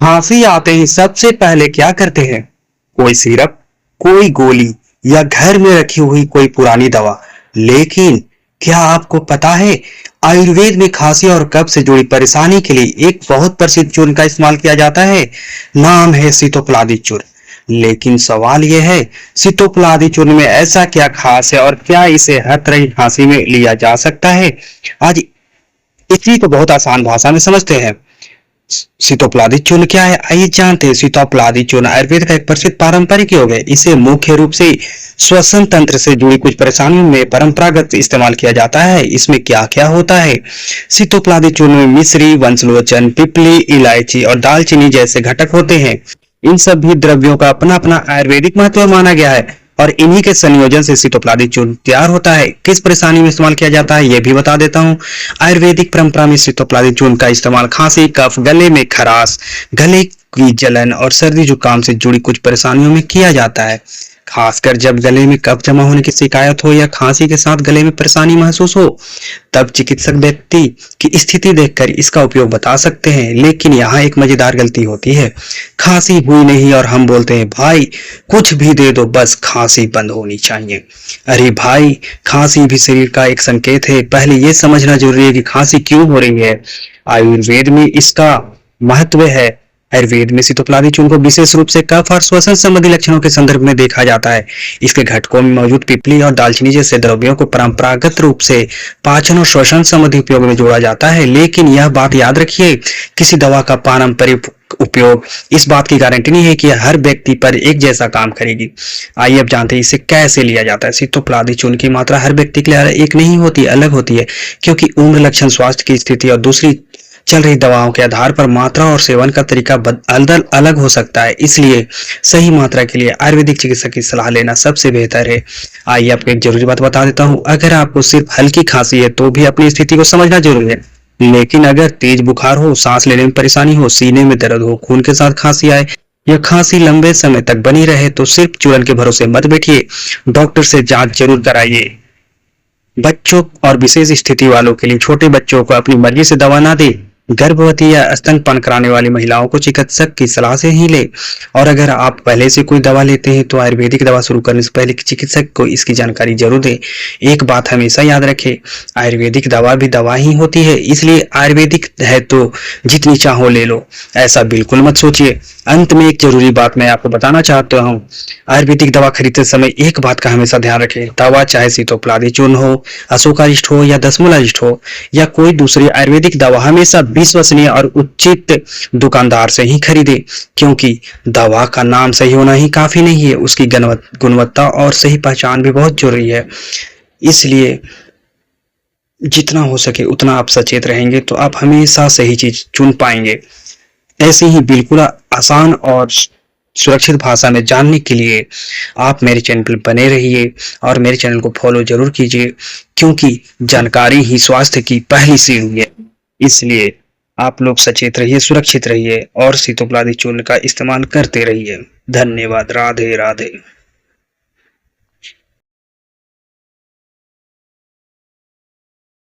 खांसी आते ही सबसे पहले क्या करते हैं? कोई सिरप, कोई गोली या घर में रखी हुई कोई पुरानी दवा। लेकिन क्या आपको पता है, आयुर्वेद में खांसी और कफ से जुड़ी परेशानी के लिए एक बहुत प्रसिद्ध चूर्ण का इस्तेमाल किया जाता है। नाम है सितोपलादी चूर्ण। लेकिन सवाल यह है, सितोपलादी चूर्ण में ऐसा क्या खास है और क्या इसे हर तरह की खांसी में लिया जा सकता है? आज इसी को बहुत आसान भाषा में समझते हैं। सितोपलादी चूर्ण क्या है, आइए जानते हैं। सितोपलादी चूर्ण आयुर्वेद का एक प्रसिद्ध पारंपरिक योग है। इसे मुख्य रूप से श्वसन तंत्र से जुड़ी कुछ परेशानियों में परंपरागत इस्तेमाल किया जाता है। इसमें क्या क्या होता है? सितोपलादी चूर्ण में मिश्री, वंशलोचन, पिपली, इलायची और दालचीनी जैसे घटक होते हैं। इन सभी द्रव्यों का अपना अपना आयुर्वेदिक महत्व माना गया है और इन्हीं के संयोजन से सितोपलादी चूर्ण तैयार होता है। किस परेशानी में इस्तेमाल किया जाता है यह भी बता देता हूँ। आयुर्वेदिक परंपरा में सितोपलादी चूर्ण का इस्तेमाल खांसी, कफ, गले में खराश, गले की जलन और सर्दी जुकाम से जुड़ी कुछ परेशानियों में किया जाता है। खासकर जब गले में कफ जमा होने की शिकायत हो या खांसी के साथ गले में परेशानी महसूस हो, तब चिकित्सक व्यक्ति की स्थिति देखकर इसका उपयोग बता सकते हैं। लेकिन यहाँ एक मजेदार गलती होती है। खांसी हुई नहीं और हम बोलते हैं भाई कुछ भी दे दो, बस खांसी बंद होनी चाहिए। अरे भाई, खांसी भी शरीर का एक संकेत है। पहले यह समझना जरूरी है कि खांसी क्यों हो रही है। आयुर्वेद में इसका महत्व है। आयुर्वेद में सितोपलादी चूर्ण को विशेष रूप से कफ और श्वसन संबंधी लक्षणों के संदर्भ में देखा जाता है। इसके घटकों में मौजूद पिपली और दालचीनी जैसे द्रव्यों को परंपरागत रूप से पाचन और श्वसन संबंधी उपयोग में जोड़ा जाता है। लेकिन यह बात याद रखिए, किसी दवा का पारंपरिक उपयोग इस बात की गारंटी नहीं है कि हर व्यक्ति पर एक जैसा काम करेगी। आइए अब जानते हैं इसे कैसे लिया जाता है। सितोपलादी चूर्ण की मात्रा हर व्यक्ति के लिए एक नहीं होती, अलग होती है, क्योंकि उम्र, लक्षण, स्वास्थ्य की स्थिति और दूसरी चल रही दवाओं के आधार पर मात्रा और सेवन का तरीका अलग हो सकता है। इसलिए सही मात्रा के लिए आयुर्वेदिक चिकित्सक की सलाह लेना सबसे बेहतर है। आइए आपको एक जरूरी बात बता देता हूँ। अगर आपको सिर्फ हल्की खांसी है तो भी अपनी स्थिति को समझना जरूरी है। लेकिन अगर तेज बुखार हो, सांस लेने में परेशानी हो, सीने में दर्द हो, खून के साथ खांसी आए या खांसी लंबे समय तक बनी रहे, तो सिर्फ चूर्ण के भरोसे मत बैठिए, डॉक्टर से जांच जरूर कराइए। बच्चों और विशेष स्थिति वालों के लिए छोटे बच्चों को अपनी मर्जी से दवा ना दे। गर्भवती या स्तनपान कराने वाली महिलाओं को चिकित्सक की सलाह से ही ले। और अगर आप पहले से कोई दवा लेते हैं तो आयुर्वेदिक दवा शुरू करने से पहले चिकित्सक को इसकी जानकारी जरूर दें। एक बात हमेशा याद रखें, आयुर्वेदिक दवा भी दवा ही होती है, इसलिए आयुर्वेदिक है तो जितनी चाहो ले लो, ऐसा बिल्कुल मत सोचिए। अंत में एक जरूरी बात मैं आपको बताना चाहता हूँ। आयुर्वेदिक दवा खरीदते समय एक बात का हमेशा ध्यान रखें, दवा चाहे सितोपलादी चूर्ण हो, अशोकारिष्ट हो या दशमूलारिष्ट हो या कोई दूसरी आयुर्वेदिक दवा, हमेशा विश्वसनीय और उचित दुकानदार से ही खरीदे। क्योंकि दवा का नाम सही होना ही काफी नहीं है, उसकी गुणवत्ता और सही पहचान भी बहुत जरूरी है। इसलिए जितना हो सके उतना आप सचेत रहेंगे तो आप हमेशा सही चीज चुन पाएंगे। ऐसे ही बिल्कुल आसान और सुरक्षित भाषा में जानने के लिए आप मेरे चैनल पर बने रहिए और मेरे चैनल को फॉलो जरूर कीजिए, क्योंकि जानकारी ही स्वास्थ्य की पहली सीढ़ी है। इसलिए आप लोग सचेत रहिए, सुरक्षित रहिए और सितोपलादी चूर्ण का इस्तेमाल करते रहिए। धन्यवाद। राधे राधे।